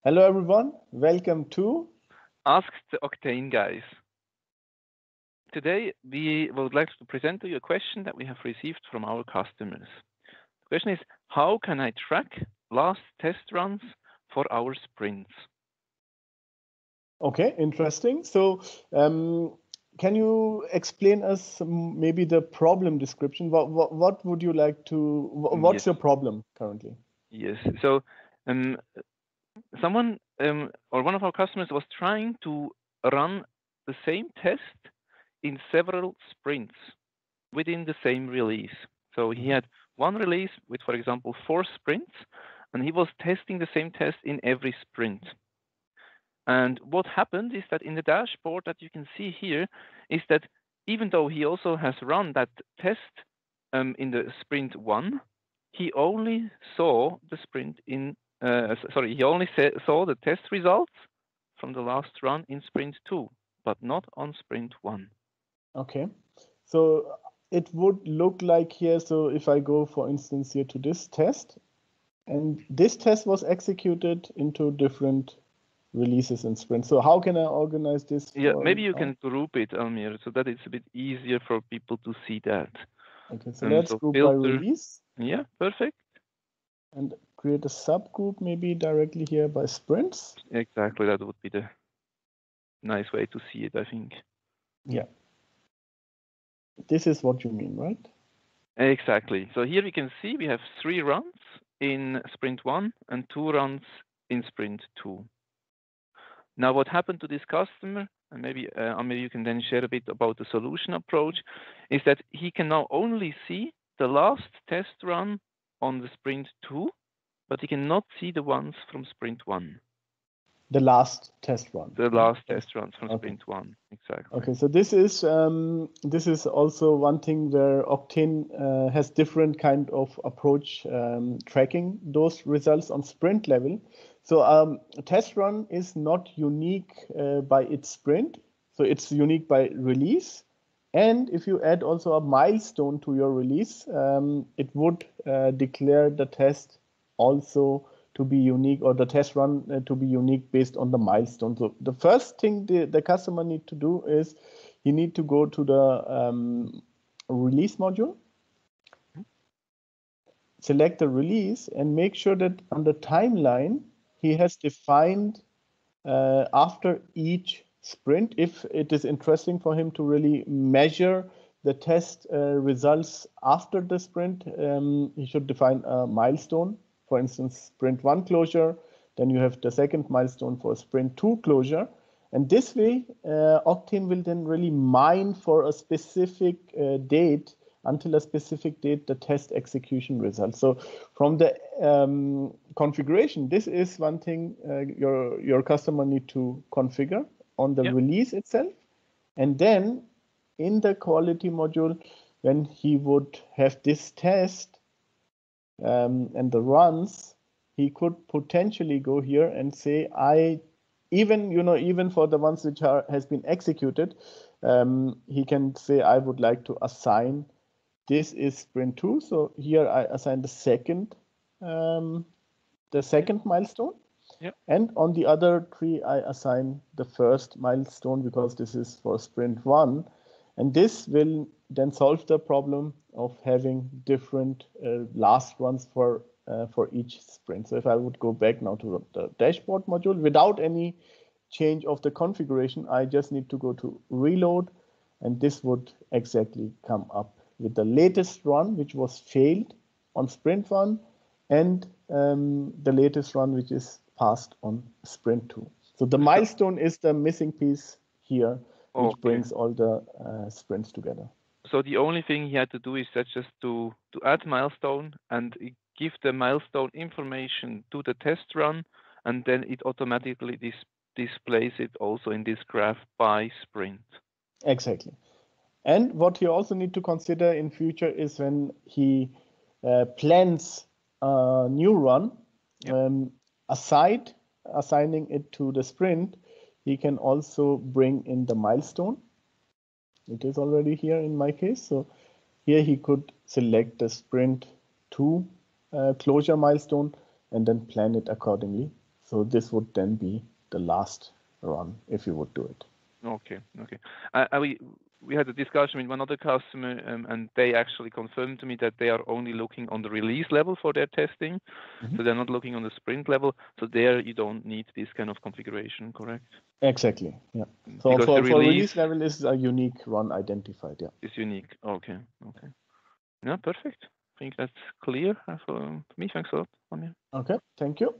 Hello everyone, welcome to Ask the Octane Guys. Today we would like to present to you a question that we have received from our customers. The question is, how can I track last test runs for our sprints? Okay, interesting. So, can you explain us maybe the problem description? What would you like to? What's Yes, your problem currently? yes. So, someone or one of our customers was trying to run the same test in several sprints within the same release. So he had one release with, for example, 4 sprints, and he was testing the same test in every sprint. And what happened is that in the dashboard that you can see here is that even though he also has run that test in the sprint 1, he only saw the sprint in he only saw the test results from the last run in sprint 2, but not on sprint 1. Okay, so it would look like here. So if I go, for instance, here to this test, and this test was executed into different releases and sprints. So how can I organize this? Yeah, maybe you can group it, Almir, so that it's a bit easier for people to see that. Okay, so let's So group by filter. release. Yeah, perfect. And create a subgroup maybe directly here by sprints. Exactly, that would be the nice way to see it, I think. Yeah. This is what you mean, right? Exactly. So here we can see we have 3 runs in sprint 1 and 2 runs in sprint 2. Now, what happened to this customer, and maybe Amir, you can then share a bit about the solution approach, is that he can now only see the last test run on the sprint 2, but he cannot see the ones from sprint 1. The last test run. The last test runs from sprint 1, exactly. Okay, so this is also one thing where Octane has different kind of approach tracking those results on sprint level. So a test run is not unique by its sprint, so it's unique by release. And if you add also a milestone to your release, it would declare the test also to be unique, or the test run to be unique based on the milestone. So the first thing the customer need to do is he need to go to the release module, select the release, and make sure that on the timeline he has defined after each sprint, if it is interesting for him to really measure the test results after the sprint, he should define a milestone. For instance, sprint 1 closure, then you have the second milestone for sprint 2 closure. And this way, Octane will then really mine for a specific date, until a specific date, the test execution results. So from the configuration, this is one thing your customer need to configure on the release itself. And then in the quality module, when he would have this test and the runs, he could potentially go here and say, even for the ones which has been executed, he can say, I would like to assign, this is sprint 2. So here I assign the second milestone. Yep. And on the other 3, I assign the first milestone, because this is for sprint 1. And this will then solve the problem of having different last runs for each sprint. So if I would go back now to the dashboard module without any change of the configuration, I just need to go to reload, and this would exactly come up with the latest run, which was failed on sprint 1, and the latest run, which is passed on sprint 2. So the milestone is the missing piece here, which brings all the sprints together. So the only thing he had to do is that just to add milestone and give the milestone information to the test run, and then it automatically displays it also in this graph by sprint. Exactly. And what you also need to consider in future is when he plans a new run, assigning it to the sprint, he can also bring in the milestone. It is already here in my case. So here he could select the sprint 2 closure milestone and then plan it accordingly So this would then be the last run if you would do it. Okay. We had a discussion with one other customer, and they actually confirmed to me that they are only looking on the release level for their testing. So they're not looking on the sprint level. So there you don't need this kind of configuration, correct? Exactly. Yeah. So Because for release level is a unique run identified. Yeah. It's unique. Okay. Yeah, perfect. I think that's clear for me. Thanks a lot, Anja. Okay. Thank you.